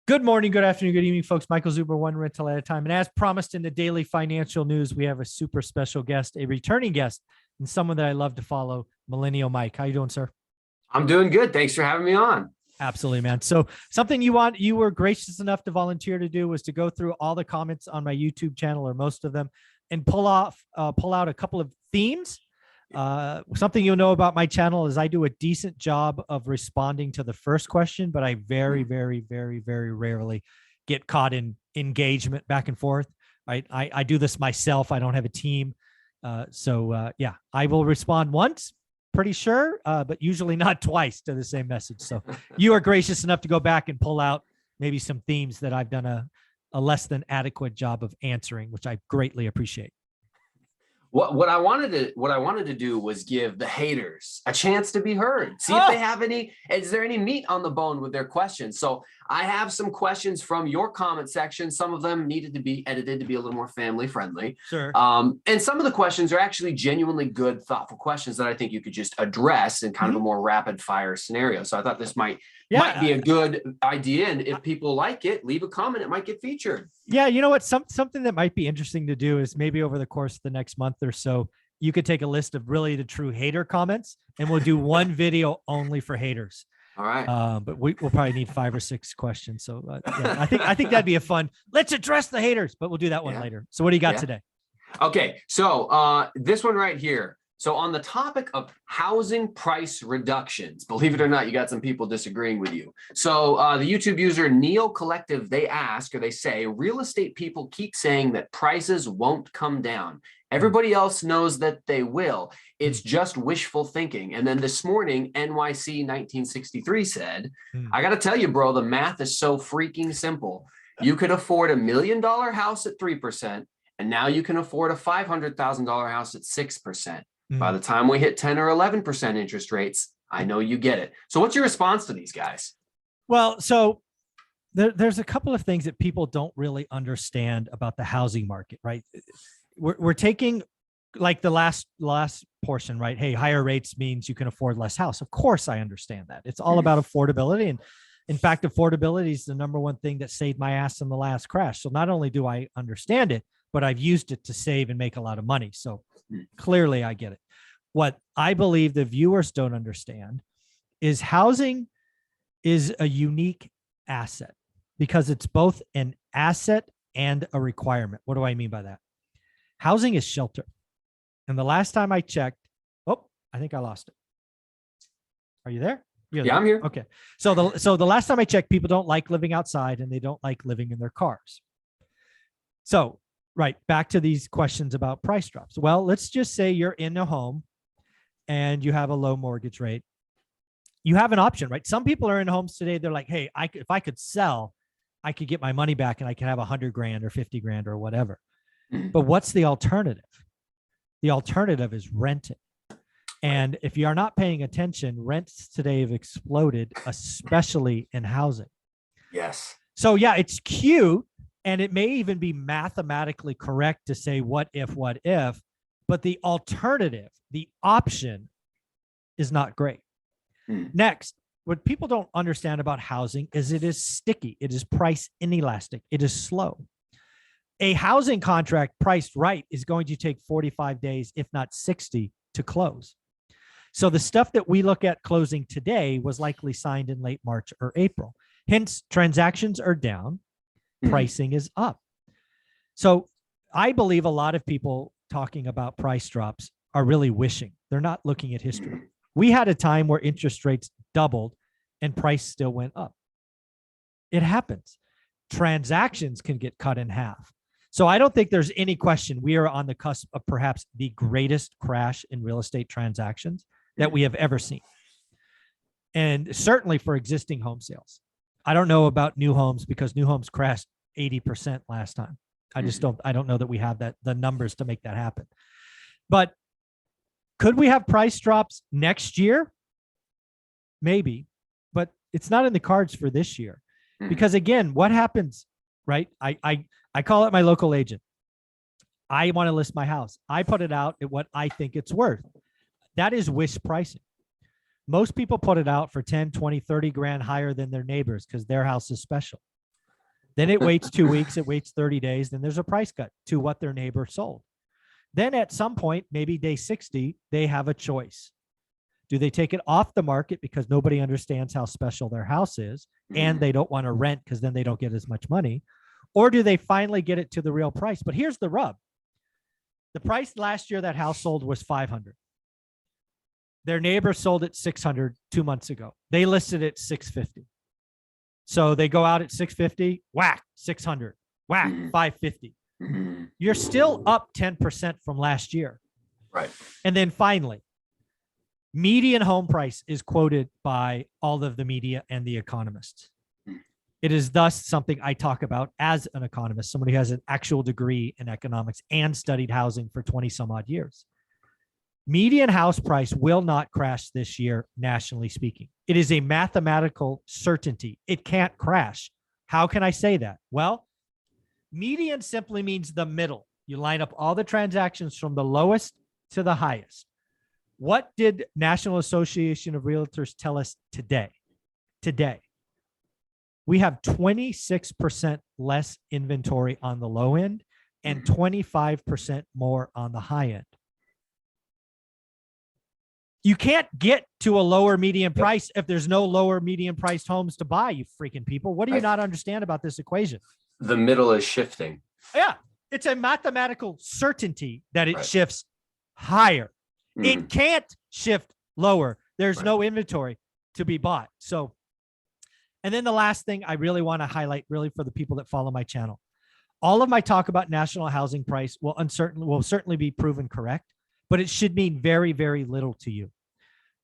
Good morning, good afternoon, good evening, folks. Michael Zuber, one rental at a time. And as promised in the daily financial news, we have a super special guest, a returning guest, and someone that I love to follow, Millennial Mike. How you doing, sir? I'm doing good. Thanks for having me on. Absolutely, man. So something you were gracious enough to volunteer to do was to go through all the comments on my YouTube channel, or most of them, and pull out a couple of themes. Something you'll know about my channel is I do a decent job of responding to the first question, but I very, very, very, very rarely get caught in engagement back and forth. Right? I do this myself. I don't have a team. Yeah, I will respond once, pretty sure, but usually not twice to the same message. So you are gracious enough to go back and pull out maybe some themes that I've done a less than adequate job of answering, which I greatly appreciate. What I wanted to do was give the haters a chance to be heard. See if they have is there any meat on the bone with their questions? So I have some questions from your comment section. Some of them needed to be edited to be a little more family friendly. Sure. And some of the questions are actually genuinely good, thoughtful questions that I think you could just address in kind of a more rapid fire scenario. So I thought this might be a good idea. And if people like it, leave a comment. It might get featured. Yeah, you know what? Something that might be interesting to do is maybe over the course of the next month or so, you could take a list of really the true hater comments, and we'll do one video only for haters. All right. But we'll probably need 5 or 6 questions. So yeah, I think that'd be a fun. Let's address the haters, but we'll do that one later. So what do you got today? Okay, so this one right here. So on the topic of housing price reductions, believe it or not, you got some people disagreeing with you. So the YouTube user Neo Collective, they ask, or they say, real estate people keep saying that prices won't come down. Everybody else knows that they will. It's just wishful thinking. And then this morning, NYC 1963 said, I got to tell you, bro, the math is so freaking simple. You could afford $1 million house at 3%, and now you can afford a $500,000 house at 6%. By the time we hit 10 or 11% interest rates, I know you get it. So what's your response to these guys? Well, so there's a couple of things that people don't really understand about the housing market, right? We're taking like the last portion, right? Hey, higher rates means you can afford less house. Of course, I understand that. It's all about affordability. And in fact, affordability is the number one thing that saved my ass in the last crash. So not only do I understand it, but I've used it to save and make a lot of money. So clearly I get it. What I believe the viewers don't understand is housing is a unique asset because it's both an asset and a requirement. What do I mean by that? Housing is shelter. And the last time I checked, I think I lost it. Are you there? Yeah, I'm here. Okay. So the last time I checked, people don't like living outside and they don't like living in their cars. So, right, back to these questions about price drops. Well, let's just say you're in a home and you have a low mortgage rate. You have an option, right? Some people are in homes today. They're like, hey, if I could sell, I could get my money back and I could have 100 grand or 50 grand or whatever. But what's the alternative? The alternative is renting. And if you are not paying attention, rents today have exploded, especially in housing. Yes. So yeah, it's cute. And it may even be mathematically correct to say what if, but the alternative, the option is not great. Next, what people don't understand about housing is it is sticky. It is price inelastic. It is slow. A housing contract priced right is going to take 45 days, if not 60, to close. So the stuff that we look at closing today was likely signed in late March or April. Hence, transactions are down. Pricing is up. So I believe a lot of people talking about price drops are really wishing. They're not looking at history. We had a time where interest rates doubled and price still went up. It happens. Transactions can get cut in half. So I don't think there's any question we are on the cusp of perhaps the greatest crash in real estate transactions that we have ever seen. And certainly for existing home sales. I don't know about new homes because new homes crashed 80% last time. I don't know that we have the numbers to make that happen. But could we have price drops next year? Maybe, but it's not in the cards for this year. Because again, what happens, right? I call it my local agent. I want to list my house. I put it out at what I think it's worth. That is wish pricing. Most people put it out for 10, 20, 30 grand higher than their neighbors because their house is special. Then it waits 2 weeks, it waits 30 days, then there's a price cut to what their neighbor sold. Then at some point, maybe day 60, they have a choice. Do they take it off the market because nobody understands how special their house is and they don't want to rent because then they don't get as much money? Or do they finally get it to the real price? But here's the rub. The price last year that house sold was $500. Their neighbor sold it $600 2 months ago. They listed it $650. So they go out at $650, whack, $600, whack, $550. You're still up 10% from last year. Right. And then finally, median home price is quoted by all of the media and the economists. It is thus something I talk about as an economist, somebody who has an actual degree in economics and studied housing for 20 some odd years. Median house price will not crash this year, nationally speaking. It is a mathematical certainty. It can't crash. How can I say that? Well, median simply means the middle. You line up all the transactions from the lowest to the highest. What did National Association of Realtors tell us today? Today, we have 26% less inventory on the low end and 25% more on the high end. You can't get to a lower median price if there's no lower median priced homes to buy, you freaking people. What do you not understand about this equation? The middle is shifting. Yeah, it's a mathematical certainty that it shifts higher. It can't shift lower. There's no inventory to be bought. So, and then the last thing I really want to highlight, really for the people that follow my channel, all of my talk about national housing price will certainly be proven correct, but it should mean very, very little to you.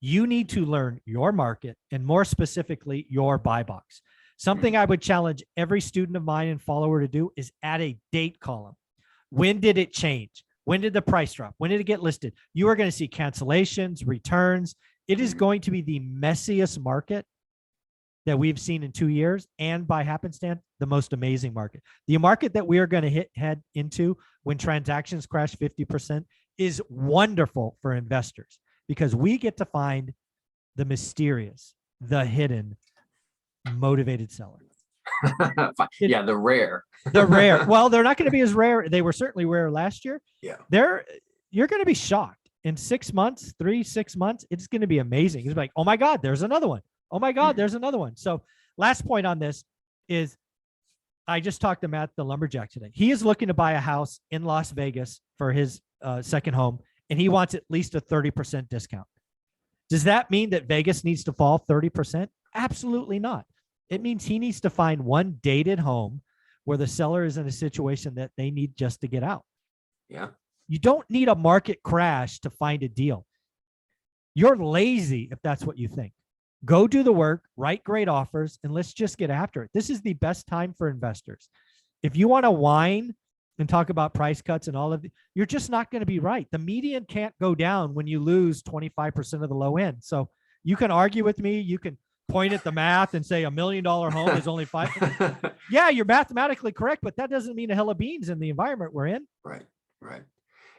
You need to learn your market and more specifically your buy box. Something I would challenge every student of mine and follower to do is add a date column. When did it change? When did the price drop? When did it get listed? You are going to see cancellations, returns. It is going to be the messiest market that we've seen in 2 years, and by happenstance, the most amazing market. The market that we are going to head into when transactions crash 50% is wonderful for investors because we get to find the mysterious, the hidden, motivated seller. Yeah, the rare. The rare. Well, they're not going to be as rare. They were certainly rare last year. Yeah. You're going to be shocked. In 6 months, 6 months, it's going to be amazing. It's like, oh my God, there's another one. Oh my God, there's another one. So last point on this is I just talked to Matt, the lumberjack, today. He is looking to buy a house in Las Vegas for his second home, and he wants at least a 30% discount. Does that mean that Vegas needs to fall 30%? Absolutely not. It means he needs to find one dated home where the seller is in a situation that they need just to get out. Yeah. You don't need a market crash to find a deal. You're lazy if that's what you think. Go do the work, write great offers, and let's just get after it. This is the best time for investors. If you want to whine and talk about price cuts and all of it, you're just not going to be right. The median can't go down when you lose 25% of the low end. So you can argue with me. You can point at the math and say $1 million home is only $5. Yeah, you're mathematically correct, but that doesn't mean a hill of beans in the environment we're in. Right.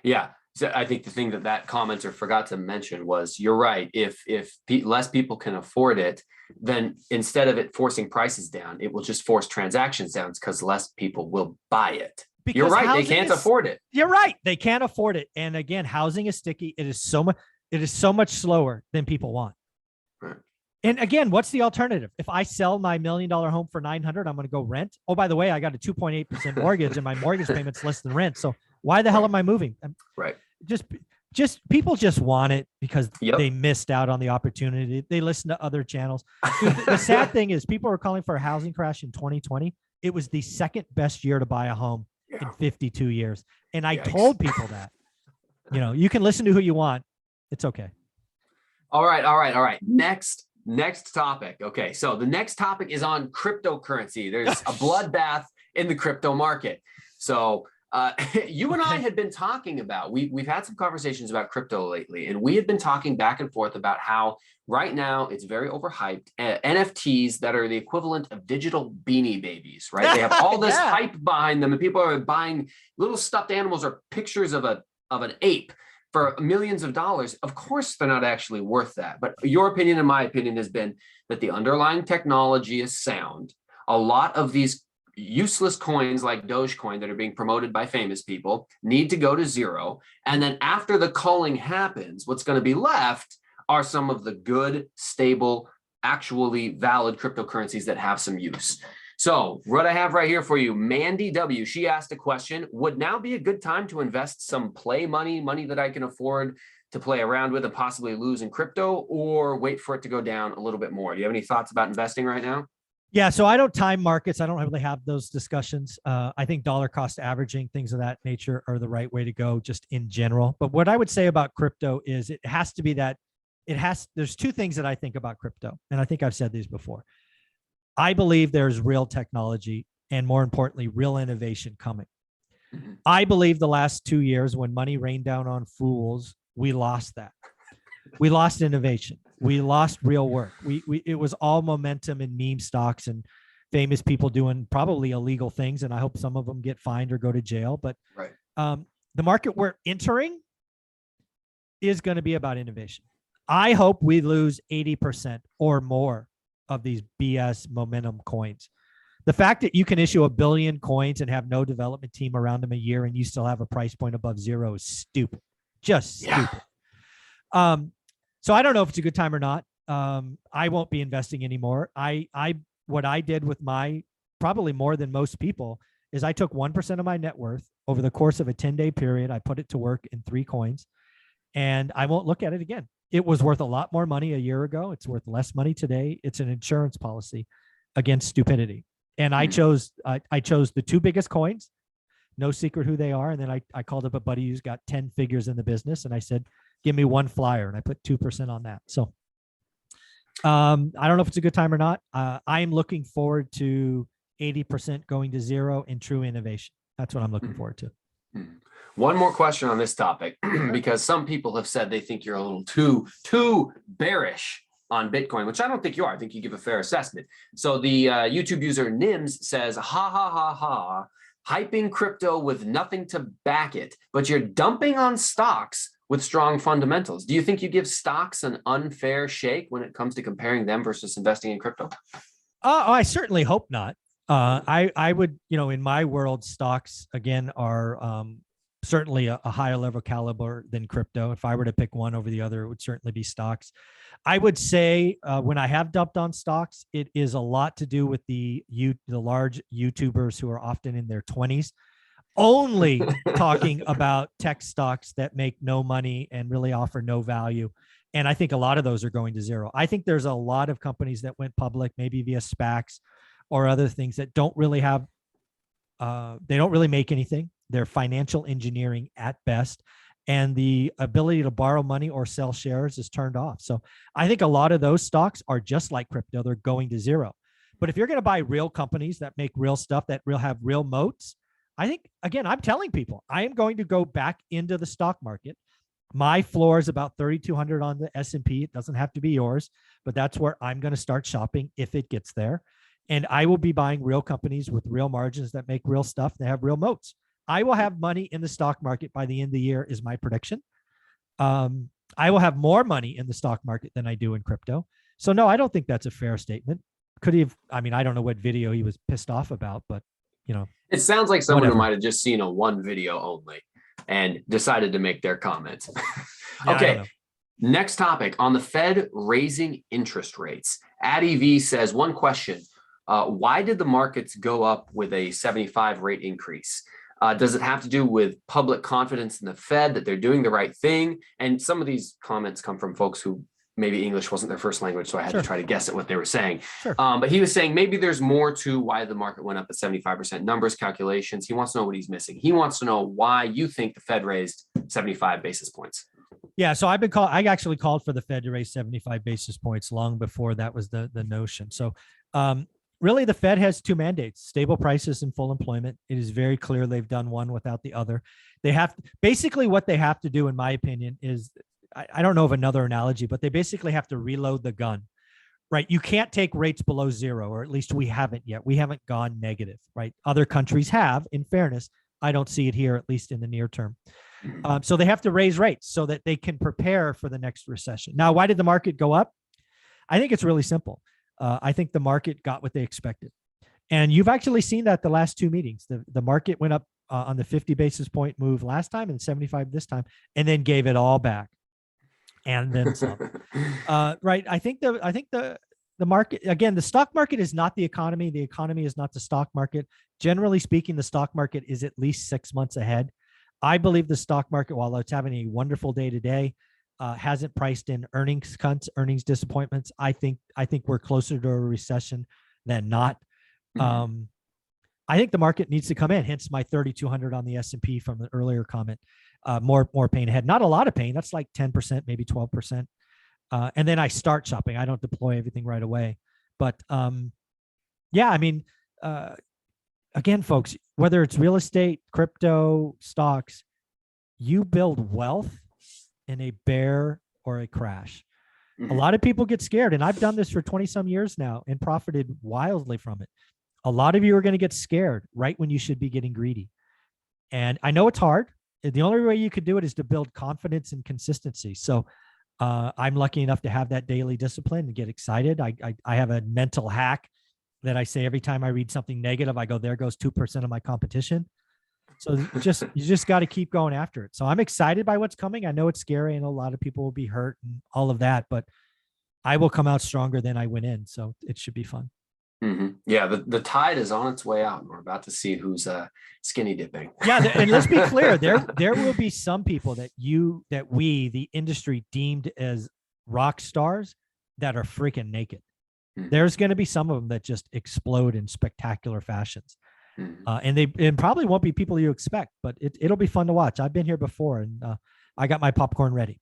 Yeah. So I think the thing that commenter forgot to mention was you're right. If less people can afford it, then instead of it forcing prices down, it will just force transactions down because less people will buy it. Because you're right. They can't afford it. You're right. They can't afford it. And again, housing is sticky. It is so much slower than people want. Right. And again, what's the alternative? If I sell my $1 million home for $900, I'm going to go rent. Oh, by the way, I got a 2.8% mortgage and my mortgage payment's less than rent. So why the hell am I moving? Right. Just people just want it because they missed out on the opportunity. They listen to other channels. Dude, the sad thing is people are calling for a housing crash in 2020. It was the second best year to buy a home in 52 years. And I told people that, you can listen to who you want. It's okay. All right. Next topic. Okay. So the next topic is on cryptocurrency. There's a bloodbath in the crypto market. So you and I had been talking about, we've had some conversations about crypto lately, and we had been talking back and forth about how right now it's very overhyped. NFTs that are the equivalent of digital Beanie Babies, right? They have all this hype behind them, and people are buying little stuffed animals or pictures of an ape for millions of dollars. Of course, they're not actually worth that. But your opinion and my opinion has been that the underlying technology is sound. A lot of these useless coins like Dogecoin that are being promoted by famous people need to go to zero. And then after the culling happens, what's going to be left are some of the good, stable, actually valid cryptocurrencies that have some use. So what I have right here for you, Mandy W, she asked a question, would now be a good time to invest some play money that I can afford to play around with and possibly lose in crypto, or wait for it to go down a little bit more? Do you have any thoughts about investing right now? Yeah, so I don't time markets. I don't really have those discussions. I think dollar cost averaging, things of that nature are the right way to go just in general. But what I would say about crypto is it has to be that there's two things that I think about crypto. And I think I've said these before. I believe there's real technology and, more importantly, real innovation coming. I believe the last 2 years when money rained down on fools, we lost that. We lost innovation. We lost real work. It was all momentum and meme stocks and famous people doing probably illegal things. And I hope some of them get fined or go to jail. But right. The market we're entering is going to be about innovation. I hope we lose 80% or more of these BS momentum coins. The fact that you can issue 1 billion coins and have no development team around them a year and you still have a price point above zero is stupid. Just stupid. So I don't know if it's a good time or not. I won't be investing anymore. What I did with my, probably more than most people, is I took 1% of my net worth over the course of a 10-day period. I put it to work in 3 coins, and I won't look at it again. It was worth a lot more money a year ago. It's worth less money today. It's an insurance policy against stupidity. And I chose the 2 biggest coins. No secret who they are. And then I called up a buddy who's got 10 figures in the business, and I said, give me 1 flyer, and I put 2% on that. So I don't know if it's a good time or not. I'm looking forward to 80% going to zero in true innovation. That's what I'm looking forward to. One more question on this topic, because some people have said they think you're a little too bearish on Bitcoin, which I don't think you are. I think you give a fair assessment. So the YouTube user Nims says, ha, ha, ha, ha, hyping crypto with nothing to back it, but you're dumping on stocks with strong fundamentals. Do you think you give stocks an unfair shake when it comes to comparing them versus investing in crypto? I certainly hope not. I would, in my world, stocks, again, are certainly a higher level caliber than crypto. If I were to pick one over the other, it would certainly be stocks. I would say when I have dumped on stocks, it is a lot to do with the large YouTubers who are often in their 20s, only talking about tech stocks that make no money and really offer no value. And I think a lot of those are going to zero. I think there's a lot of companies that went public, maybe via SPACs or other things, that don't really have, they don't really make anything. They're financial engineering at best. And the ability to borrow money or sell shares is turned off. So I think a lot of those stocks are just like crypto. They're going to zero. But if you're going to buy real companies that make real stuff, that have real moats, I think, again, I'm telling people, I am going to go back into the stock market. My floor is about 3,200 on the S&P. It doesn't have to be yours, but that's where I'm going to start shopping if it gets there. And I will be buying real companies with real margins that make real stuff. That have real moats. I will have money in the stock market by the end of the year is my prediction. I will have more money in the stock market than I do in crypto. So no, I don't think that's a fair statement. Could he have, I mean, I don't know what video he was pissed off about, but it sounds like someone whatever. who might have just seen a one video only and decided to make their comments. Yeah, okay. Next topic on the Fed raising interest rates. Addie V says, one question. Why did the markets go up with a 75 rate increase? Does it have to do with public confidence in the Fed that they're doing the right thing? And some of these comments come from folks who maybe English wasn't their first language, so I had to try to guess at what they were saying. Sure. But he was saying maybe there's more to why the market went up at 75% numbers calculations. He wants to know what he's missing. He wants to know why you think the Fed raised 75 basis points. Yeah, so I actually called for the Fed to raise 75 basis points long before that was the notion. So really, the Fed has 2 mandates: stable prices and full employment. It is very clear they've done one without the other. They have basically what they have to do, in my opinion, is I don't know of another analogy, but they basically have to reload the gun, right? You can't take rates below zero, or at least we haven't yet. We haven't gone negative, right? Other countries have, in fairness. I don't see it here, at least in the near term. So they have to raise rates so that they can prepare for the next recession. Now, why did the market go up? I think it's really simple. I think the market got what they expected. And you've actually seen that the last two meetings. The market went up on the 50 basis point move last time and 75 this time, and then gave it all back and then some. Right. I think the market, again, the stock market is not the economy. The economy is not the stock market. Generally speaking, the stock market is at least 6 months ahead. I believe the stock market, while it's having a wonderful day today, hasn't priced in earnings cuts, earnings disappointments. I think we're closer to a recession than not. I think the market needs to come in. Hence my 3,200 on the S&P from the earlier comment. More pain ahead. Not a lot of pain. That's like 10%, maybe 12%. And then I start shopping. I don't deploy everything right away. But yeah, I mean, again, folks, whether it's real estate, crypto, stocks, you build wealth in a bear or a crash. A lot of people get scared, and I've done this for 20 some years now and profited wildly from it. A lot of you are going to get scared right when you should be getting greedy. And I know it's hard. The only way you could do it is to build confidence and consistency. So I'm lucky enough to have that daily discipline and get excited. I have a mental hack that I say every time I read something negative, I go, there goes 2% of my competition. So you just got to keep going after it. So I'm excited by what's coming. I know it's scary and a lot of people will be hurt and all of that, but I will come out stronger than I went in. So it should be fun. Yeah, the tide is on its way out, and we're about to see who's skinny dipping. Yeah, and let's be clear, there will be some people that we, the industry, deemed as rock stars that are freaking naked. There's going to be some of them that just explode in spectacular fashions. And probably won't be people you expect, but it'll be fun to watch. I've been here before, and I got my popcorn ready.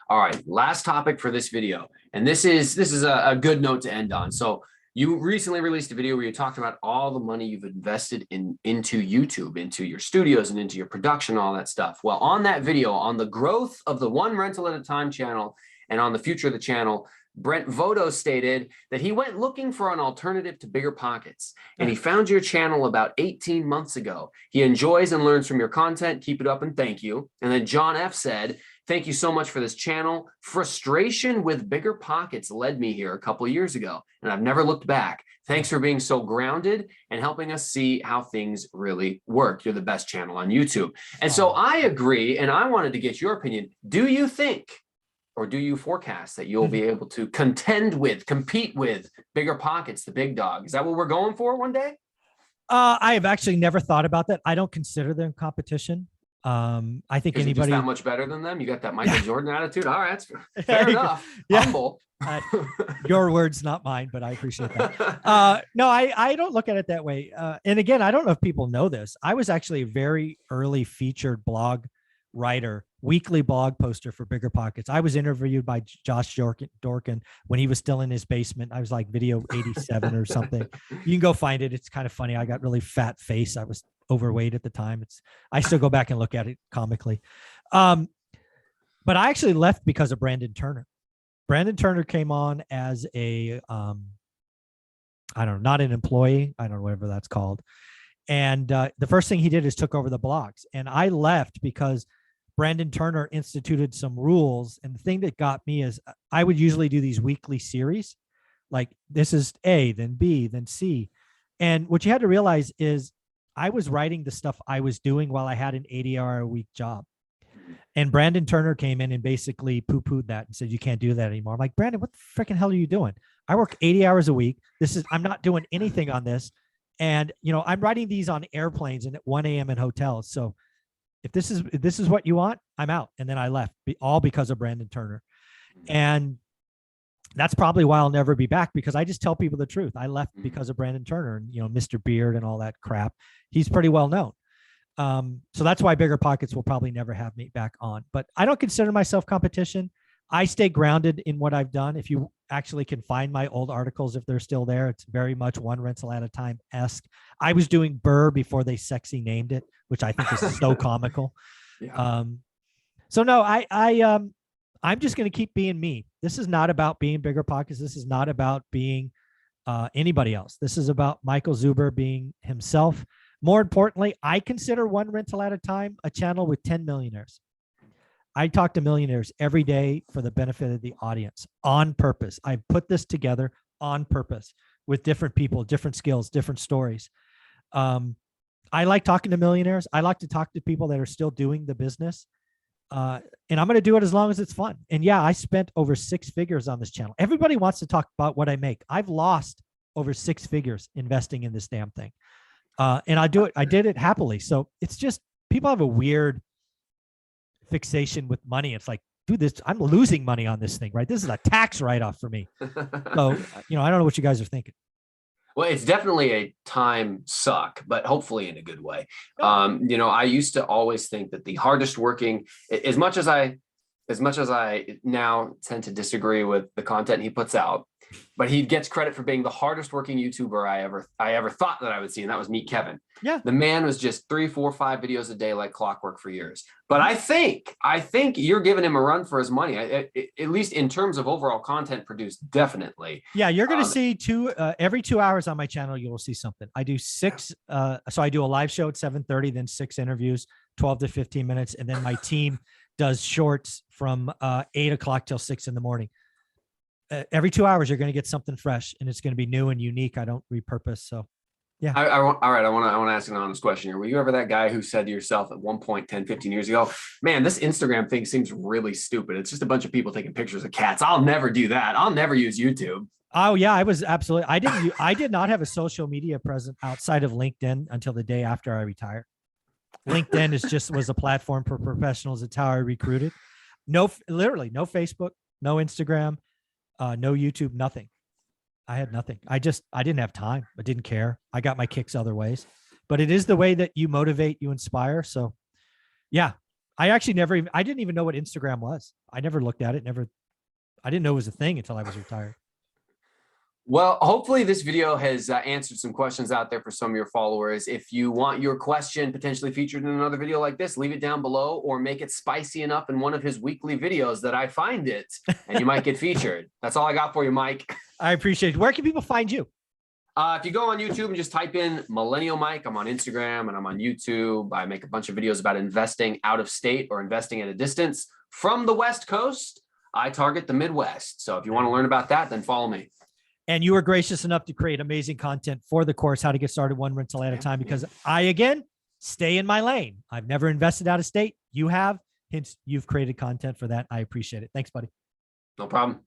All right, last topic for this video, and this is a good note to end on. So you recently released a video where you talked about all the money you've invested into YouTube, into your studios and into your production, all that stuff. Well, on that video, on the growth of the One Rental at a Time channel and on the future of the channel, Brent Vodo stated that he went looking for an alternative to BiggerPockets, and he found your channel about 18 months ago. He enjoys and learns from your content. Keep it up and thank you. And then John F. said, thank you so much for this channel. Frustration with BiggerPockets led me here a couple of years ago, and I've never looked back. Thanks for being so grounded and helping us see how things really work. You're the best channel on YouTube. And so I agree, and I wanted to get your opinion. Do you think, or do you forecast that you'll be able to compete with BiggerPockets, the big dog? Is that what we're going for one day? I have actually never thought about that. I don't consider them competition. I think anybody that much better than them. You got that Michael Jordan attitude. All right, that's fair enough. Yeah. Humble. Your words, not mine, but I appreciate that. No, I don't look at it that way. And again, I don't know if people know this. I was actually a very early featured blog writer, weekly blog poster for BiggerPockets. I was interviewed by Josh Dorkin when he was still in his basement. I was like video 87 or something. You can go find it. It's kind of funny. I got really fat face. I was overweight at the time. I still go back and look at it comically. But I actually left because of Brandon Turner. Brandon Turner came on as a, I don't know, not an employee. I don't know, whatever that's called. And the first thing he did is took over the blogs. And I left because Brandon Turner instituted some rules. And the thing that got me is I would usually do these weekly series. Like this is A, then B, then C. And what you had to realize is I was writing the stuff I was doing while I had an 80-hour-a-week job. And Brandon Turner came in and basically poo-pooed that and said, you can't do that anymore. I'm like, Brandon, what the freaking hell are you doing? I work 80 hours a week. I'm not doing anything on this. And, I'm writing these on airplanes and at 1 a.m. in hotels. So if this is what you want, I'm out. And then I left, all because of Brandon Turner. And that's probably why I'll never be back, because I just tell people the truth. I left because of Brandon Turner and, Mr. Beard and all that crap. He's pretty well known. So that's why BiggerPockets will probably never have me back on. But I don't consider myself competition. I stay grounded in what I've done. If you actually can find my old articles, if they're still there, it's very much One Rental at a Time-esque. I was doing Burr before they sexy named it, which I think is so comical. Yeah. So no, I'm just going to keep being me. This is not about being BiggerPockets. This is not about being anybody else. This is about Michael Zuber being himself. More importantly, I consider One Rental at a Time a channel with 10 millionaires. I talk to millionaires every day for the benefit of the audience on purpose. I put this together on purpose with different people, different skills, different stories. I like talking to millionaires. I like to talk to people that are still doing the business. And I'm going to do it as long as it's fun. And yeah, I spent over 6 figures on this channel. Everybody wants to talk about what I make. I've lost over 6 figures investing in this damn thing. And I did it happily. So it's just, people have a weird fixation with money. It's like, dude, I'm losing money on this thing, right? This is a tax write-off for me. So, I don't know what you guys are thinking. Well, it's definitely a time suck, but hopefully in a good way. I used to always think that the hardest working, as much as I now tend to disagree with the content he puts out, but he gets credit for being the hardest working YouTuber I ever thought that I would see, and that was Meet Kevin. Yeah, the man was just 3, 4, 5 videos a day like clockwork for years. But I think you're giving him a run for his money, at least in terms of overall content produced. Definitely. Yeah, you're going to see every 2 hours on my channel. You will see something. I do 6. So I do a live show at 7:30, then 6 interviews, 12 to 15 minutes, and then my team does shorts from 8 o'clock till 6 in the morning. Every 2 hours, you're going to get something fresh, and it's going to be new and unique. I don't repurpose. So, yeah. All right. I want to ask an honest question here. Were you ever that guy who said to yourself at one point 10, 15 years ago, man, this Instagram thing seems really stupid. It's just a bunch of people taking pictures of cats. I'll never do that. I'll never use YouTube. Oh yeah, I was absolutely. I did not have a social media presence outside of LinkedIn until the day after I retired. LinkedIn was a platform for professionals. It's how I recruited. Literally no Facebook, no Instagram. No YouTube, nothing. I had nothing. I didn't have time. I didn't care. I got my kicks other ways, but it is the way that you motivate, you inspire. So yeah, I didn't even know what Instagram was. I never looked at it. I didn't know it was a thing until I was retired. Well, hopefully this video has answered some questions out there for some of your followers. If you want your question potentially featured in another video like this, leave it down below or make it spicy enough in one of his weekly videos that I find it and you might get featured. That's all I got for you, Mike. I appreciate it. Where can people find you? If you go on YouTube and just type in Millennial Mike, I'm on Instagram and I'm on YouTube. I make a bunch of videos about investing out of state or investing at a distance. From the West Coast, I target the Midwest. So if you want to learn about that, then follow me. And you were gracious enough to create amazing content for the course, How to Get Started One Rental at a Time, because I, again, stay in my lane. I've never invested out of state. You have, hence you've created content for that. I appreciate it. Thanks, buddy. No problem.